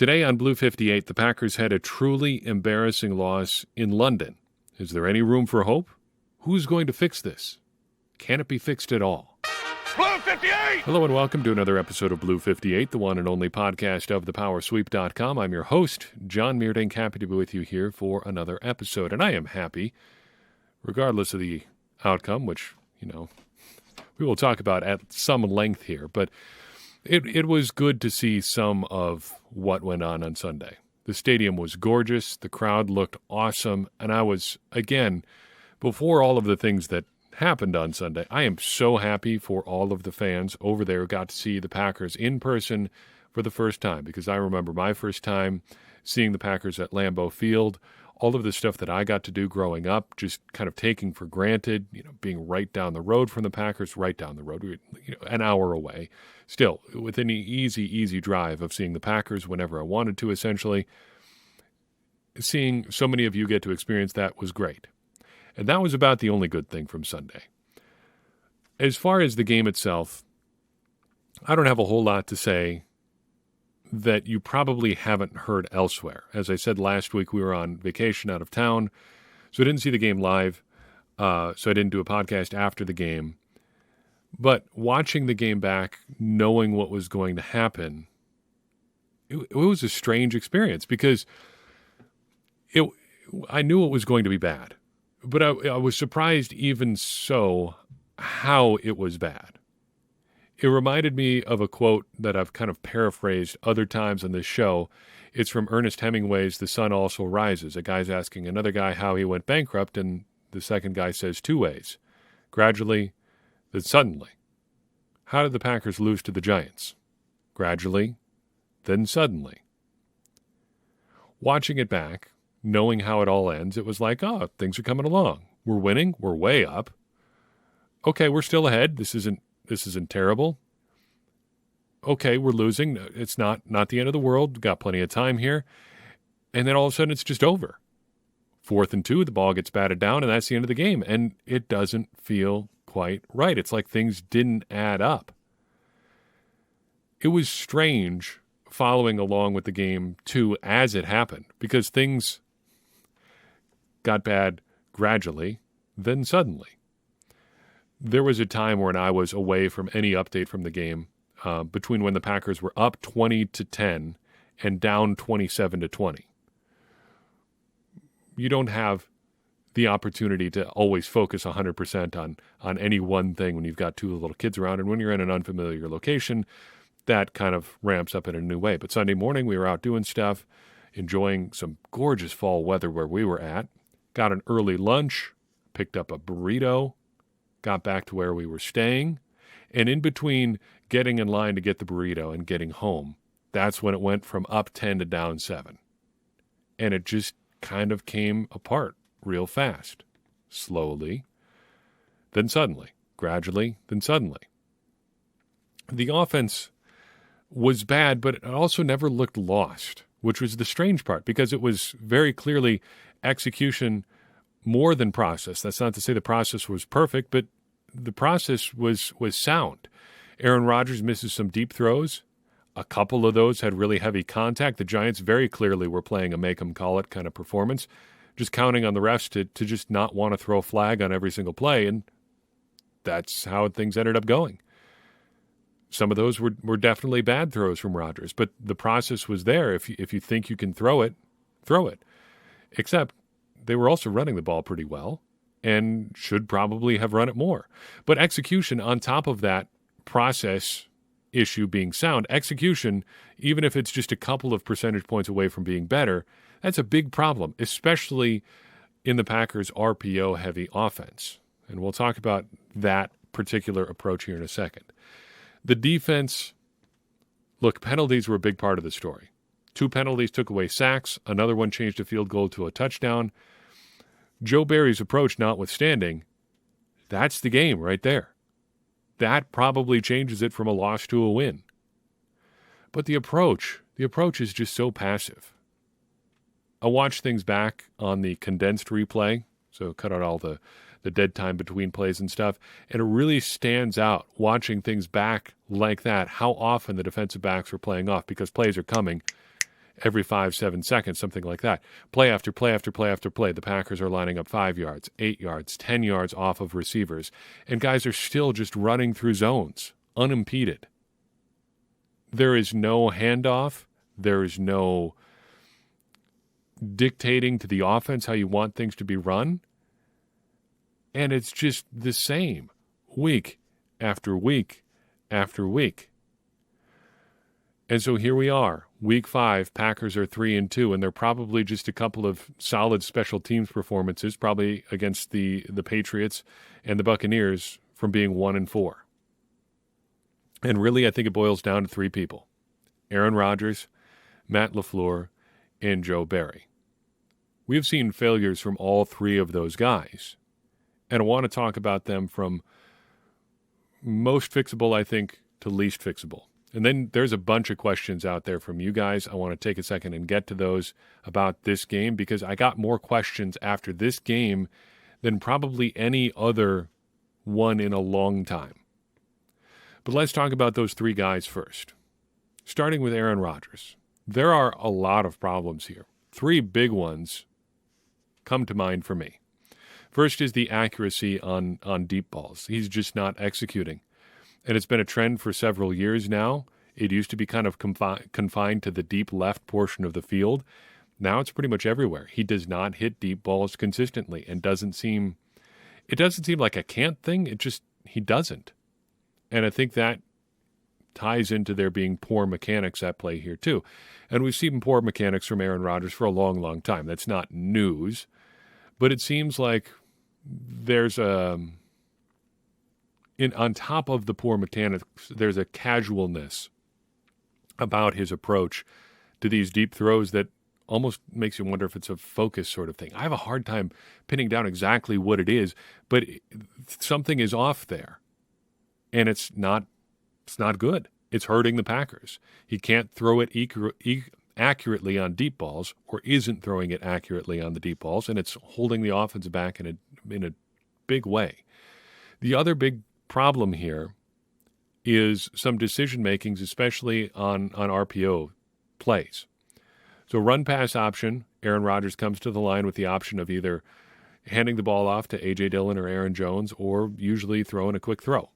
Today on Blue 58, the Packers had a truly embarrassing loss in London. Is there any room for hope? Who's going to fix this? Can it be fixed at all? Blue 58! Hello and welcome to another episode of Blue 58, the one and only podcast of thepowersweep.com. I'm your host, John Meerdink, happy to be with you here for another episode. And I am happy, regardless of the outcome, which, we will talk about at some length here, but it was good to see some of what went on Sunday. The stadium was gorgeous, the crowd looked awesome, and I was, again, before all of the things that happened on Sunday, I am so happy for all of the fans over there who got to see the Packers in person for the first time, because I remember my first time seeing the Packers at Lambeau Field, all of the stuff that I got to do growing up, just kind of taking for granted, being right down the road from the Packers, right down the road, an hour away. Still, within an easy drive of seeing the Packers whenever I wanted to, essentially. Seeing so many of you get to experience that was great. And that was about the only good thing from Sunday. As far as the game itself, I don't have a whole lot to say that you probably haven't heard elsewhere. As I said last week, we were on vacation out of town, so I didn't see the game live, so I didn't do a podcast after the game. But watching the game back, knowing what was going to happen, it was a strange experience because I knew it was going to be bad. But I was surprised even so how it was bad. It reminded me of a quote that I've kind of paraphrased other times on this show. It's from Ernest Hemingway's The Sun Also Rises. A guy's asking another guy how he went bankrupt, and the second guy says two ways. Gradually, then suddenly. How did the Packers lose to the Giants? Gradually, then suddenly. Watching it back, knowing how it all ends, it was like, things are coming along. We're winning. We're way up. Okay, we're still ahead. This isn't terrible. Okay, we're losing. It's not the end of the world. We've got plenty of time here. And then all of a sudden it's just over. 4th and 2, the ball gets batted down, and that's the end of the game. And it doesn't feel quite right. It's like things didn't add up. It was strange following along with the game, too, as it happened, because things got bad gradually, then suddenly. There was a time when I was away from any update from the game between when the Packers were up 20-10 and down 27-20. You don't have the opportunity to always focus 100% on any one thing when you've got two little kids around, and when you're in an unfamiliar location, that kind of ramps up in a new way. But Sunday morning, we were out doing stuff, enjoying some gorgeous fall weather where we were at, got an early lunch, picked up a burrito, got back to where we were staying, and in between getting in line to get the burrito and getting home, that's when it went from up 10 to down 7. And it just kind of came apart real fast, slowly, then suddenly, gradually, then suddenly. The offense was bad, but it also never looked lost, which was the strange part, because it was very clearly execution more than process. That's not to say the process was perfect, but the process was sound. Aaron Rodgers misses some deep throws. A couple of those had really heavy contact. The Giants very clearly were playing a make-em-call-it kind of performance, just counting on the refs to just not want to throw a flag on every single play, and that's how things ended up going. Some of those were definitely bad throws from Rodgers, but the process was there. If you think you can throw it, throw it. Except they were also running the ball pretty well and should probably have run it more. But execution on top of that process issue being sound, execution, even if it's just a couple of percentage points away from being better, that's a big problem, especially in the Packers' RPO-heavy offense. And we'll talk about that particular approach here in a second. The defense, look, penalties were a big part of the story. 2 penalties took away sacks. Another one changed a field goal to a touchdown. Joe Barry's approach notwithstanding, that's the game right there. That probably changes it from a loss to a win. But the approach is just so passive. I watched things back on the condensed replay, so cut out all the dead time between plays and stuff, and it really stands out watching things back like that, how often the defensive backs were playing off because plays are coming, every 5-7 seconds, something like that. Play after play after play after play, the Packers are lining up 5 yards, 8 yards, 10 yards off of receivers, and guys are still just running through zones, unimpeded. There is no handoff. There is no dictating to the offense how you want things to be run. And it's just the same week after week after week. And so here we are, week 5, Packers are 3-2, and they're probably just a couple of solid special teams performances, probably against the Patriots and the Buccaneers, from being 1-4. And really, I think it boils down to 3 people: Aaron Rodgers, Matt Leflore, and Joe Barry. We've seen failures from all 3 of those guys, and I want to talk about them from most fixable, I think, to least fixable. And then there's a bunch of questions out there from you guys. I want to take a second and get to those about this game, because I got more questions after this game than probably any other one in a long time. But let's talk about those 3 guys first. Starting with Aaron Rodgers. There are a lot of problems here. 3 big ones come to mind for me. First is the accuracy on deep balls. He's just not executing. And it's been a trend for several years now. It used to be kind of confined to the deep left portion of the field. Now it's pretty much everywhere. He does not hit deep balls consistently, and it doesn't seem like a can't thing. He doesn't. And I think that ties into there being poor mechanics at play here too. And we've seen poor mechanics from Aaron Rodgers for a long, long time. That's not news. But it seems like there's on top of the poor mechanics, there's a casualness about his approach to these deep throws that almost makes you wonder if it's a focus sort of thing. I have a hard time pinning down exactly what it is, but something is off there, and it's not good. It's hurting the Packers. He can't throw it accurately on deep balls, or isn't throwing it accurately on the deep balls, and it's holding the offense back in a big way. The other big problem here is some decision makings, especially on RPO plays. So run-pass option, Aaron Rodgers comes to the line with the option of either handing the ball off to A.J. Dillon or Aaron Jones, or usually throwing a quick throw.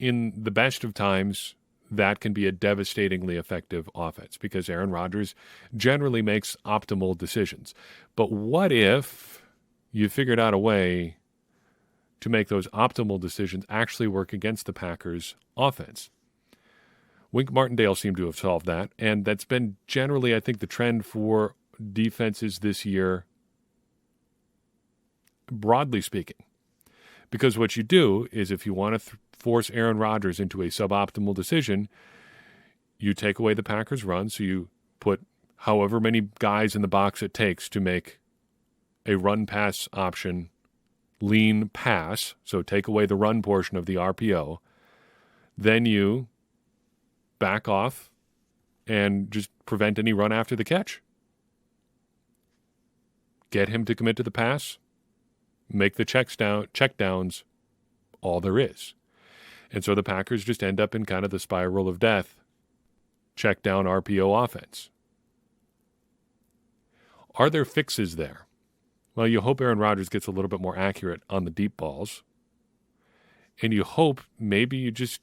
In the best of times, that can be a devastatingly effective offense because Aaron Rodgers generally makes optimal decisions. But what if you figured out a way to make those optimal decisions actually work against the Packers' offense? Wink Martindale seemed to have solved that, and that's been generally, I think, the trend for defenses this year, broadly speaking. Because what you do is, if you want to force Aaron Rodgers into a suboptimal decision, you take away the Packers' run, so you put however many guys in the box it takes to make a run-pass option lean pass, so take away the run portion of the RPO. Then you back off and just prevent any run after the catch. Get him to commit to the pass, make the checkdowns all there is. And so the Packers just end up in kind of the spiral of death, check down RPO offense. Are there fixes there? Well, you hope Aaron Rodgers gets a little bit more accurate on the deep balls. And you hope maybe you just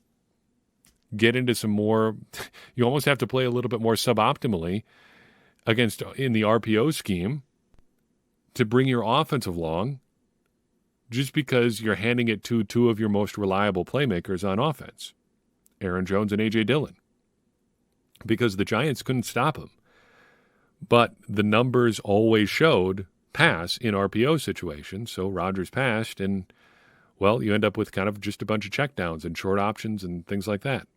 get into some more, you almost have to play a little bit more suboptimally in the RPO scheme to bring your offense along, just because you're handing it to 2 of your most reliable playmakers on offense, Aaron Jones and A.J. Dillon, because the Giants couldn't stop him. But the numbers always showed pass in RPO situations, so Rodgers passed, and, well, you end up with kind of just a bunch of checkdowns and short options and things like that.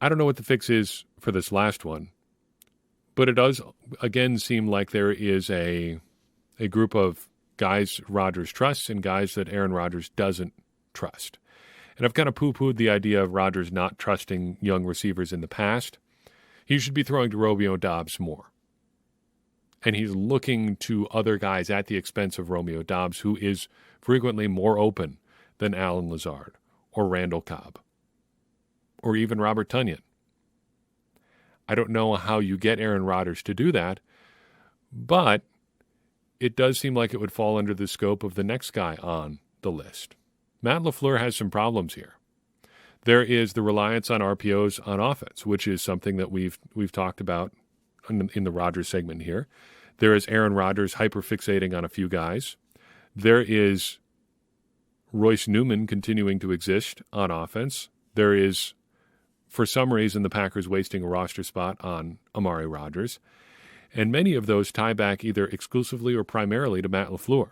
I don't know what the fix is for this last one, but it does, again, seem like there is a group of guys Rodgers trusts and guys that Aaron Rodgers doesn't trust. And I've kind of poo-pooed the idea of Rodgers not trusting young receivers in the past. He should be throwing to Romeo Doubs more. And he's looking to other guys at the expense of Romeo Doubs, who is frequently more open than Allen Lazard or Randall Cobb or even Robert Tonyan. I don't know how you get Aaron Rodgers to do that, but it does seem like it would fall under the scope of the next guy on the list. Matt Leflore has some problems here. There is the reliance on RPOs on offense, which is something that we've talked about in the Rodgers segment here. There is Aaron Rodgers hyperfixating on a few guys. There is Royce Newman continuing to exist on offense. There is, for some reason, the Packers wasting a roster spot on Amari Rodgers. And many of those tie back either exclusively or primarily to Matt Leflore.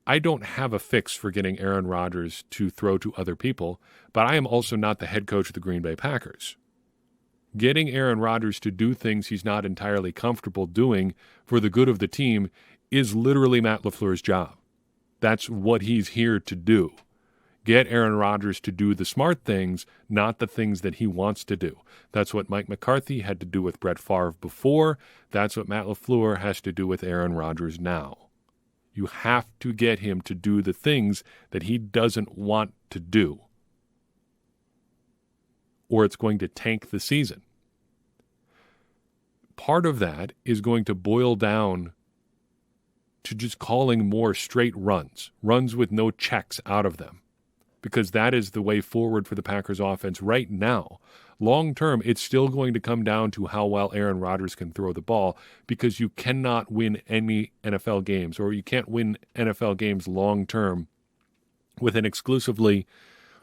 I don't have a fix for getting Aaron Rodgers to throw to other people, but I am also not the head coach of the Green Bay Packers. Getting Aaron Rodgers to do things he's not entirely comfortable doing for the good of the team is literally Matt LaFleur's job. That's what he's here to do. Get Aaron Rodgers to do the smart things, not the things that he wants to do. That's what Mike McCarthy had to do with Brett Favre before. That's what Matt LaFleur has to do with Aaron Rodgers now. You have to get him to do the things that he doesn't want to do, or it's going to tank the season. Part of that is going to boil down to just calling more straight runs with no checks out of them, because that is the way forward for the Packers offense right now. Long term, it's still going to come down to how well Aaron Rodgers can throw the ball, because you cannot win any NFL games, or you can't win NFL games long term with an exclusively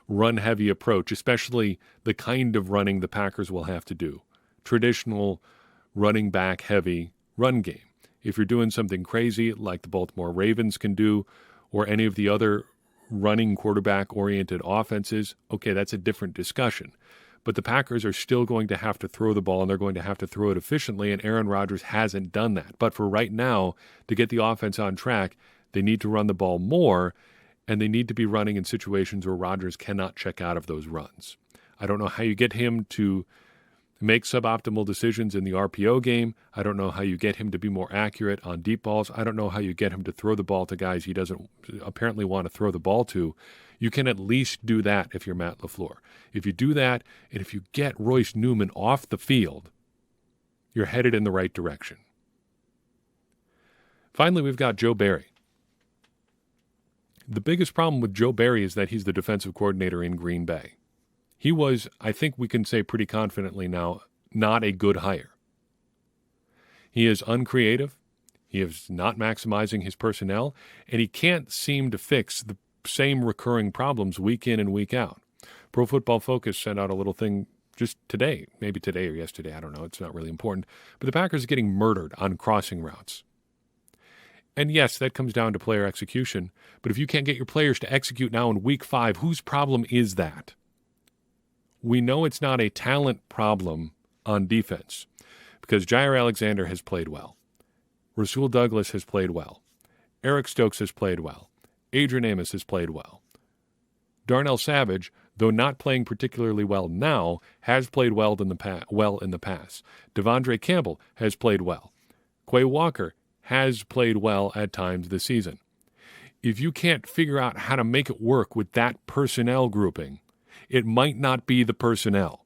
run-heavy approach, especially the kind of running the Packers will have to do. Traditional running back heavy run game. If you're doing something crazy like the Baltimore Ravens can do, or any of the other running quarterback-oriented offenses, okay, that's a different discussion. But the Packers are still going to have to throw the ball, and they're going to have to throw it efficiently, and Aaron Rodgers hasn't done that. But for right now, to get the offense on track, they need to run the ball more, and they need to be running in situations where Rodgers cannot check out of those runs. I don't know how you get him to make suboptimal decisions in the RPO game. I don't know how you get him to be more accurate on deep balls. I don't know how you get him to throw the ball to guys he doesn't apparently want to throw the ball to. You can at least do that if you're Matt LaFleur. If you do that, and if you get Royce Newman off the field, you're headed in the right direction. Finally, we've got Joe Barry. The biggest problem with Joe Barry is that he's the defensive coordinator in Green Bay. He was, I think we can say pretty confidently now, not a good hire. He is uncreative. He is not maximizing his personnel, and he can't seem to fix the same recurring problems week in and week out. Pro Football Focus sent out a little thing just today, maybe today or yesterday, I don't know, it's not really important, but the Packers are getting murdered on crossing routes. And yes, that comes down to player execution, but if you can't get your players to execute now in week 5, whose problem is that? We know it's not a talent problem on defense, because Jair Alexander has played well. Rasul Douglas has played well. Eric Stokes has played well. Adrian Amos has played well. Darnell Savage, though not playing particularly well now, has played well in the past. Devondre Campbell has played well. Quay Walker has played well at times this season. If you can't figure out how to make it work with that personnel grouping, it might not be the personnel.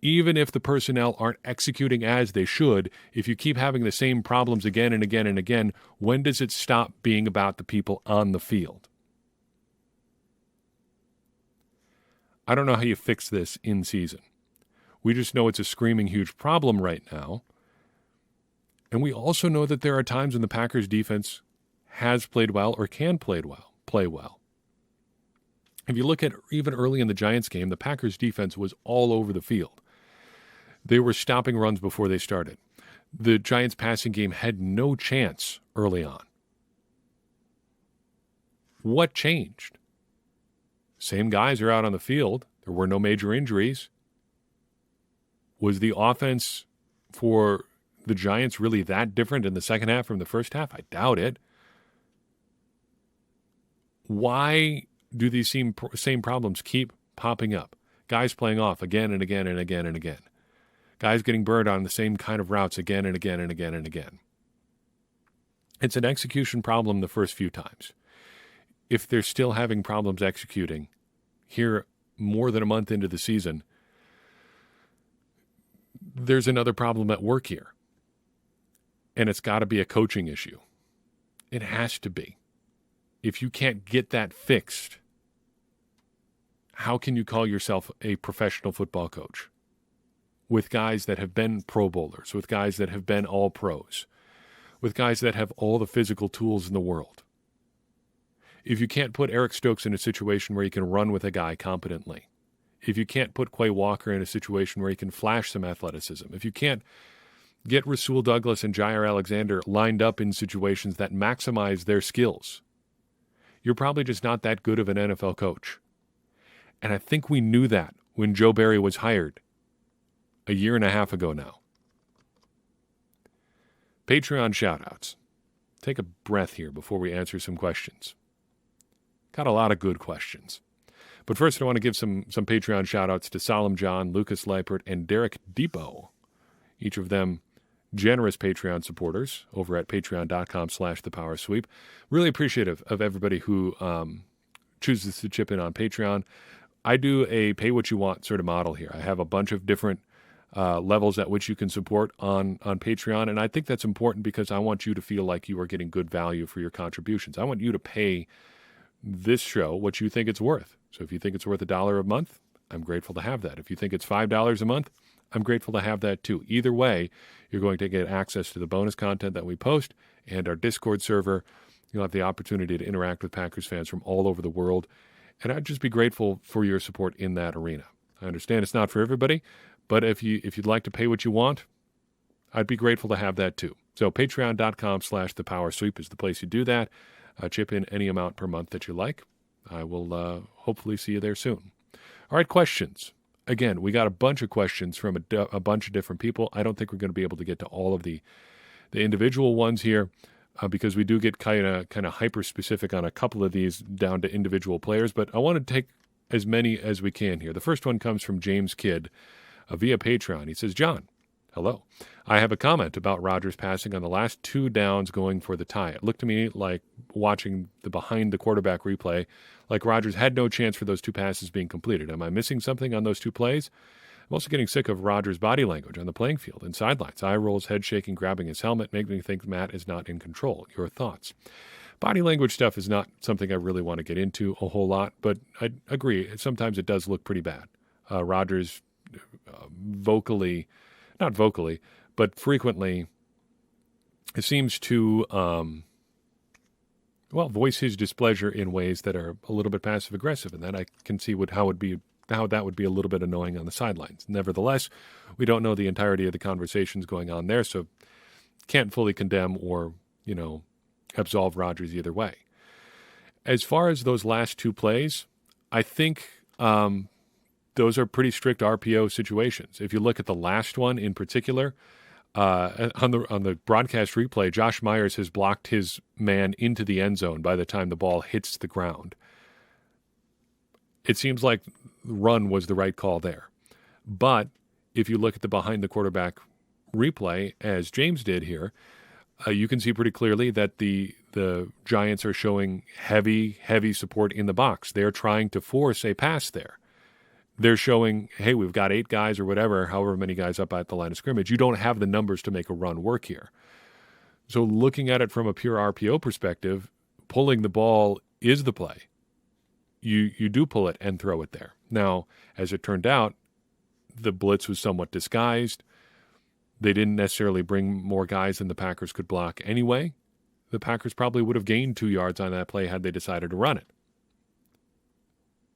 Even if the personnel aren't executing as they should, if you keep having the same problems again and again and again, when does it stop being about the people on the field? I don't know how you fix this in season. We just know it's a screaming huge problem right now. And we also know that there are times when the Packers defense has played well or can play well. If you look at even early in the Giants game, the Packers defense was all over the field. They were stopping runs before they started. The Giants passing game had no chance early on. What changed? Same guys are out on the field. There were no major injuries. Was the offense for the Giants really that different in the second half from the first half? I doubt it. Why do these same problems keep popping up? Guys playing off again and again and again and again. Guys getting burned on the same kind of routes again and again and again and again. It's an execution problem the first few times. If they're still having problems executing here more than a month into the season, there's another problem at work here, and it's got to be a coaching issue. It has to be. If you can't get that fixed, how can you call yourself a professional football coach? With guys that have been Pro Bowlers, with guys that have been all pros, with guys that have all the physical tools in the world. If you can't put Eric Stokes in a situation where he can run with a guy competently, if you can't put Quay Walker in a situation where he can flash some athleticism, if you can't get Rasul Douglas and Jair Alexander lined up in situations that maximize their skills, you're probably just not that good of an NFL coach. And I think we knew that when Joe Barry was hired a year and a half ago now. Patreon shoutouts. Take a breath here before we answer some questions. Got a lot of good questions. But first, I want to give some Patreon shoutouts to Solemn John, Lucas Leipert, and Derek Depot. Each of them generous Patreon supporters over at patreon.com/thepowersweep. Really appreciative of everybody who chooses to chip in on Patreon. I do a pay-what-you-want sort of model here. I have a bunch of different levels at which you can support on Patreon, and I think that's important because I want you to feel like you are getting good value for your contributions. I want you to pay this show what you think it's worth. So if you think it's worth $1 a month, I'm grateful to have that. If you think it's $5 a month, I'm grateful to have that too. Either way, you're going to get access to the bonus content that we post and our Discord server. You'll have the opportunity to interact with Packers fans from all over the world. And I'd just be grateful for your support in that arena. I understand it's not for everybody, but if you'd like to pay what you want, I'd be grateful to have that too. So patreon.com/thepowersweep is the place you do that. Chip in any amount per month that you like. I will hopefully see you there soon. All right, questions. Again, we got a bunch of questions from a bunch of different people. I don't think we're going to be able to get to all of the individual ones here because we do get kind of hyper-specific on a couple of these down to individual players, but I want to take as many as we can here. The first one comes from James Kidd via Patreon. He says, John, hello. I have a comment about Rodgers passing on the last 2 downs going for the tie. It looked to me like watching the behind the quarterback replay, like Rodgers had no chance for those 2 passes being completed. Am I missing something on those 2 plays? I'm also getting sick of Rodgers' body language on the playing field and sidelines. Eye rolls, head shaking, grabbing his helmet, make me think Matt is not in control. Your thoughts? Body language stuff is not something I really want to get into a whole lot, but I agree. Sometimes it does look pretty bad. Rodgers not vocally, but frequently seems to, voice his displeasure in ways that are a little bit passive-aggressive, and that I can see how that would be a little bit annoying on the sidelines. Nevertheless, we don't know the entirety of the conversations going on there, so can't fully condemn or, absolve Rodgers either way. As far as those last 2 plays, I think those are pretty strict RPO situations. If you look at the last one in particular, on the broadcast replay, Josh Myers has blocked his man into the end zone by the time the ball hits the ground. It seems like run was the right call there. But if you look at the behind the quarterback replay, as James did here, you can see pretty clearly that the Giants are showing heavy support in the box. They're trying to force a pass there. They're showing, hey, we've got 8 guys or whatever, however many guys up at the line of scrimmage. You don't have the numbers to make a run work here. So looking at it from a pure RPO perspective, pulling the ball is the play. You do pull it and throw it there. Now, as it turned out, the blitz was somewhat disguised. They didn't necessarily bring more guys than the Packers could block anyway. The Packers probably would have gained 2 yards on that play had they decided to run it.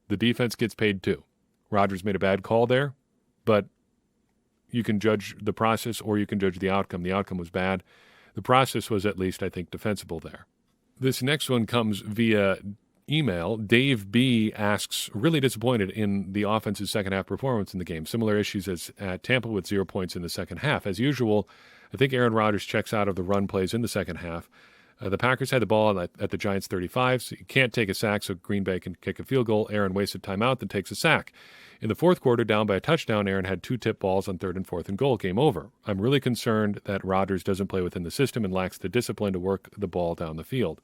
The defense gets paid too. Rodgers made a bad call there, but you can judge the process or you can judge the outcome. The outcome was bad. The process was at least, I think, defensible there. This next one comes via email. Dave B. asks, really disappointed in the offense's second half performance in the game. Similar issues as at Tampa with 0 points in the second half. As usual, I think Aaron Rodgers checks out of the run plays in the second half. The Packers had the ball at the Giants' 35, so you can't take a sack, so Green Bay can kick a field goal. Aaron wasted timeout, then takes a sack. In the fourth quarter, down by a touchdown, Aaron had 2 tip balls on 3rd and 4th and goal. Game over. I'm really concerned that Rodgers doesn't play within the system and lacks the discipline to work the ball down the field.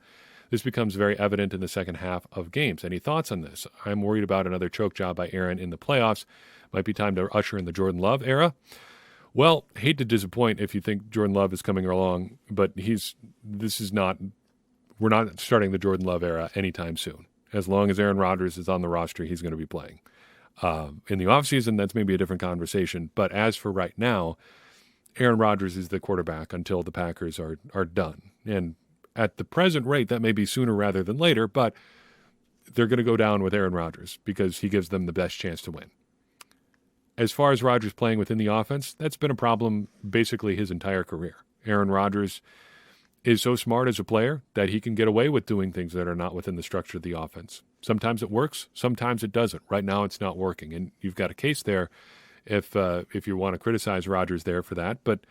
This becomes very evident in the second half of games. Any thoughts on this? I'm worried about another choke job by Aaron in the playoffs. Might be time to usher in the Jordan Love era. Well, hate to disappoint if you think Jordan Love is coming along, but we're not starting the Jordan Love era anytime soon. As long as Aaron Rodgers is on the roster, he's going to be playing. In the offseason, that's maybe a different conversation. But as for right now, Aaron Rodgers is the quarterback until the Packers are done. And at the present rate, that may be sooner rather than later, but they're going to go down with Aaron Rodgers because he gives them the best chance to win. As far as Rodgers playing within the offense, that's been a problem basically his entire career. Aaron Rodgers is so smart as a player that he can get away with doing things that are not within the structure of the offense. Sometimes it works, sometimes it doesn't. Right now it's not working, and you've got a case there if you want to criticize Rodgers there for that. But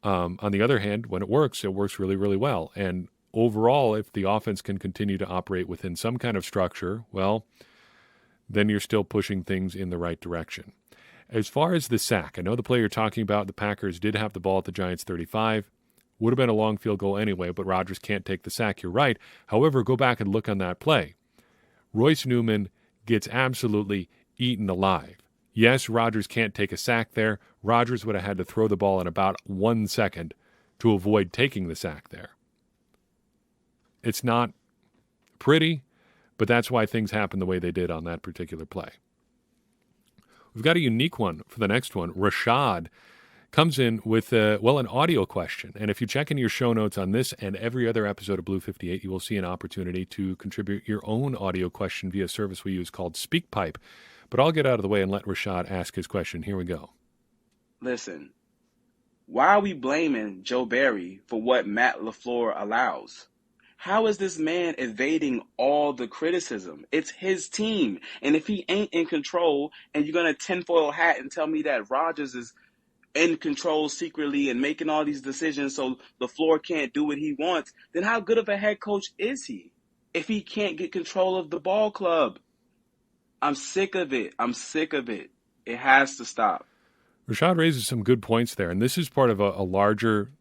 on the other hand, when it works really, really well. And overall, if the offense can continue to operate within some kind of structure, well, then you're still pushing things in the right direction. As far as the sack, I know the play you're talking about, the Packers did have the ball at the Giants' 35. Would have been a long field goal anyway, but Rodgers can't take the sack. You're right. However, go back and look on that play. Royce Newman gets absolutely eaten alive. Yes, Rodgers can't take a sack there. Rodgers would have had to throw the ball in about 1 second to avoid taking the sack there. It's not pretty, but that's why things happen the way they did on that particular play. We've got a unique one for the next one. Rashad comes in with, an audio question. And if you check in your show notes on this and every other episode of Blue 58, you will see an opportunity to contribute your own audio question via a service we use called SpeakPipe. But I'll get out of the way and let Rashad ask his question. Here we go. Listen, why are we blaming Joe Barry for what Matt Leflore allows? How is this man evading all the criticism? It's his team. And if he ain't in control and you're going to tinfoil hat and tell me that Rodgers is in control secretly and making all these decisions so Leflore can't do what he wants, then how good of a head coach is he if he can't get control of the ball club? I'm sick of it. It has to stop. Rashad raises some good points there, and this is part of a larger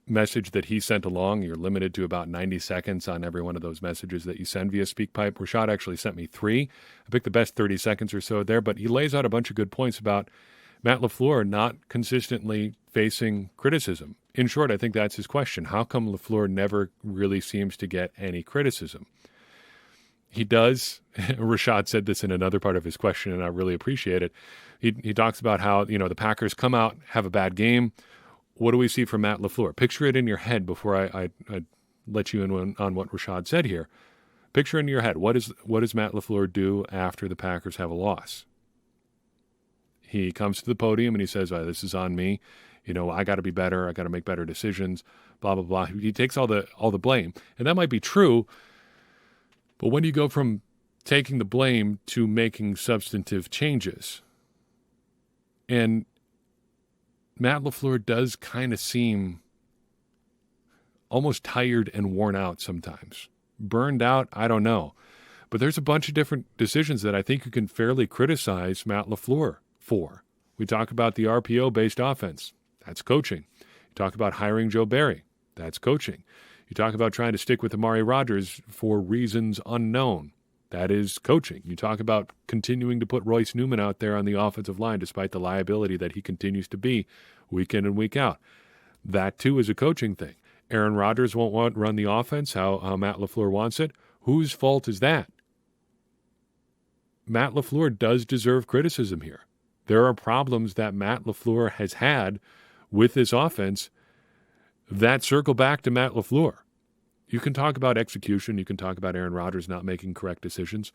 message that he sent along. You're limited to about 90 seconds on every one of those messages that you send via SpeakPipe. Rashad actually sent me 3. I picked the best 30 seconds or so there, but he lays out a bunch of good points about Matt Leflore not consistently facing criticism. In short, I think that's his question. How come Leflore never really seems to get any criticism? He does. Rashad said this in another part of his question, and I really appreciate it. He talks about how, the Packers come out, have a bad game. What do we see from Matt Leflore? Picture it in your head before I let you in on what Rashad said here. Picture in your head, what does Matt Leflore do after the Packers have a loss? He comes to the podium and he says, this is on me. I got to be better. I got to make better decisions, blah, blah, blah. He takes all the blame. And that might be true, but when do you go from taking the blame to making substantive changes? And Matt Leflore does kind of seem almost tired and worn out sometimes. Burned out, I don't know. But there's a bunch of different decisions that I think you can fairly criticize Matt Leflore for. We talk about the RPO-based offense. That's coaching. You talk about hiring Joe Barry. That's coaching. You talk about trying to stick with Amari Rodgers for reasons unknown. That is coaching. You talk about continuing to put Royce Newman out there on the offensive line despite the liability that he continues to be week in and week out. That, too, is a coaching thing. Aaron Rodgers won't run the offense how Matt Leflore wants it. Whose fault is that? Matt Leflore does deserve criticism here. There are problems that Matt Leflore has had with this offense that circle back to Matt Leflore. You can talk about execution. You can talk about Aaron Rodgers not making correct decisions.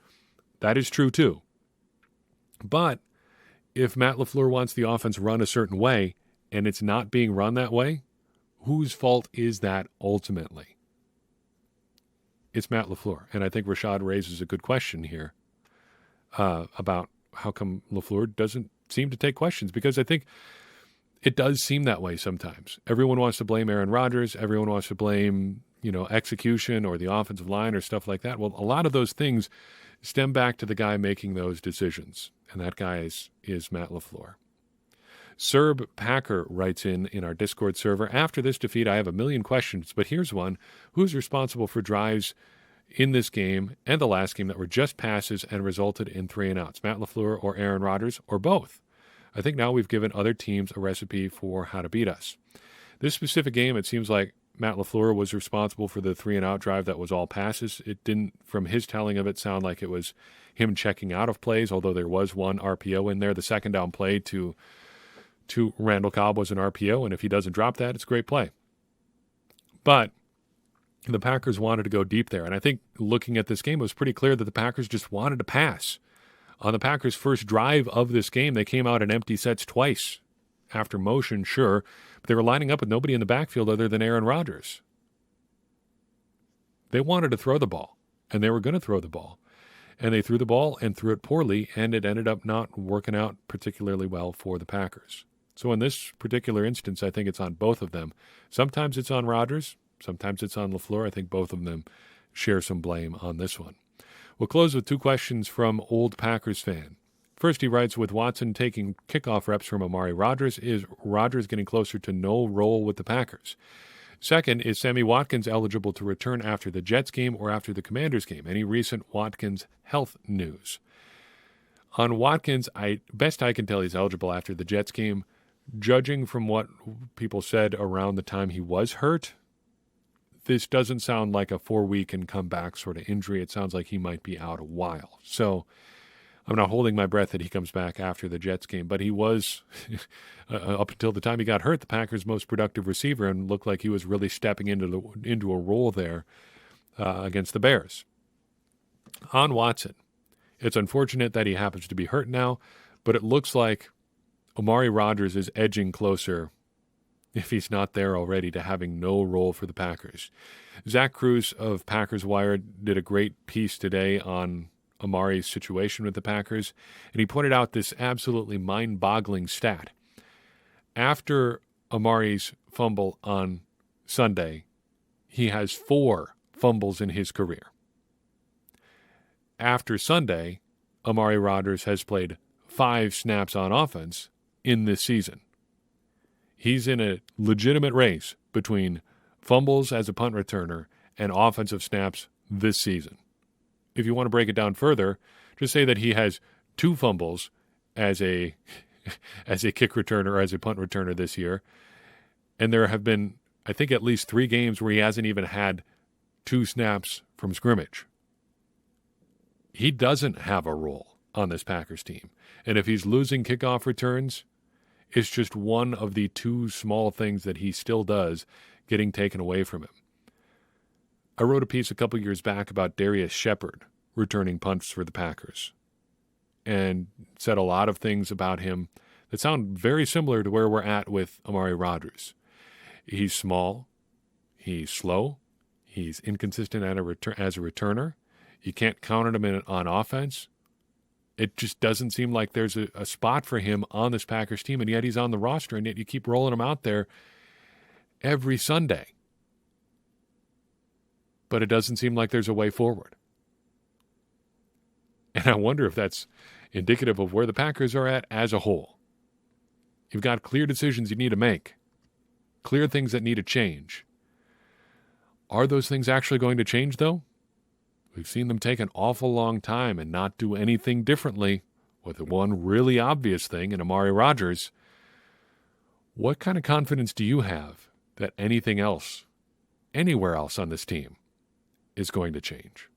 That is true, too. But if Matt Leflore wants the offense run a certain way and it's not being run that way, whose fault is that ultimately? It's Matt Leflore. And I think Rashad raises a good question here about how come Leflore doesn't seem to take questions, because I think it does seem that way sometimes. Everyone wants to blame Aaron Rodgers. Everyone wants to blame, execution or the offensive line or stuff like that. Well, a lot of those things stem back to the guy making those decisions, and that guy is Matt Leflore. Serb Packer writes in our Discord server, after this defeat, I have a million questions, but here's one. Who's responsible for drives in this game and the last game that were just passes and resulted in 3 and outs? Matt Leflore or Aaron Rodgers or both? I think now we've given other teams a recipe for how to beat us. This specific game, it seems like Matt Leflore was responsible for the 3-and-out drive that was all passes. It didn't, from his telling of it, sound like it was him checking out of plays, although there was one RPO in there. The second down play to Randall Cobb was an RPO, and if he doesn't drop that, it's a great play. But the Packers wanted to go deep there, and I think looking at this game, it was pretty clear that the Packers just wanted to pass. On the Packers' first drive of this game, they came out in empty sets twice. After motion, sure, but they were lining up with nobody in the backfield other than Aaron Rodgers. They wanted to throw the ball, and they were going to throw the ball. And they threw the ball and threw it poorly, and it ended up not working out particularly well for the Packers. So in this particular instance, I think it's on both of them. Sometimes it's on Rodgers, sometimes it's on Leflore. I think both of them share some blame on this one. We'll close with 2 questions from Old Packers fan. First, he writes, with Watson taking kickoff reps from Amari Rodgers, is Rodgers getting closer to no role with the Packers? Second, is Sammy Watkins eligible to return after the Jets game or after the Commanders game? Any recent Watkins health news? On Watkins, best I can tell, he's eligible after the Jets game. Judging from what people said around the time he was hurt, this doesn't sound like a 4-week and come back sort of injury. It sounds like he might be out a while. So I'm not holding my breath that he comes back after the Jets game, but he was, up until the time he got hurt, the Packers' most productive receiver and looked like he was really stepping into a role there against the Bears. On Watson, it's unfortunate that he happens to be hurt now, but it looks like Amari Rodgers is edging closer, if he's not there already, to having no role for the Packers. Zach Cruz of Packers Wire did a great piece today on Amari's situation with the Packers, and he pointed out this absolutely mind-boggling stat. After Amari's fumble on Sunday, he has 4 fumbles in his career. After Sunday, Amari Rodgers has played 5 snaps on offense in this season. He's in a legitimate race between fumbles as a punt returner and offensive snaps this season. If you want to break it down further, just say that he has 2 fumbles as a kick returner or as a punt returner this year, and there have been, I think, at least 3 games where he hasn't even had 2 snaps from scrimmage. He doesn't have a role on this Packers team, and if he's losing kickoff returns, it's just one of the 2 small things that he still does getting taken away from him. I wrote a piece a couple years back about Darius Shepard returning punts for the Packers and said a lot of things about him that sound very similar to where we're at with Amari Rodgers. He's small, he's slow, he's inconsistent as a returner. You can't count on him on offense. It just doesn't seem like there's a spot for him on this Packers team, and yet he's on the roster, and yet you keep rolling him out there every Sunday. But it doesn't seem like there's a way forward. And I wonder if that's indicative of where the Packers are at as a whole. You've got clear decisions you need to make, clear things that need to change. Are those things actually going to change, though? We've seen them take an awful long time and not do anything differently, with the one really obvious thing in Amari Rodgers. What kind of confidence do you have that anything else, anywhere else on this team, is going to change?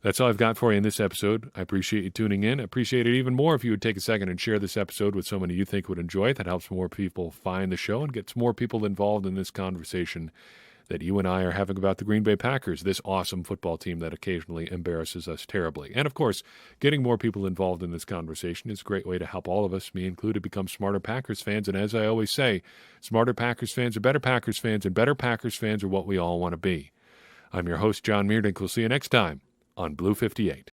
That's all I've got for you in this episode. I appreciate you tuning in. I appreciate it even more if you would take a second and share this episode with someone you think would enjoy it. That helps more people find the show and gets more people involved in this conversation that you and I are having about the Green Bay Packers, this awesome football team that occasionally embarrasses us terribly. And, of course, getting more people involved in this conversation is a great way to help all of us, me included, become smarter Packers fans. And as I always say, smarter Packers fans are better Packers fans, and better Packers fans are what we all want to be. I'm your host, John Meerdink. We'll see you next time on Blue 58.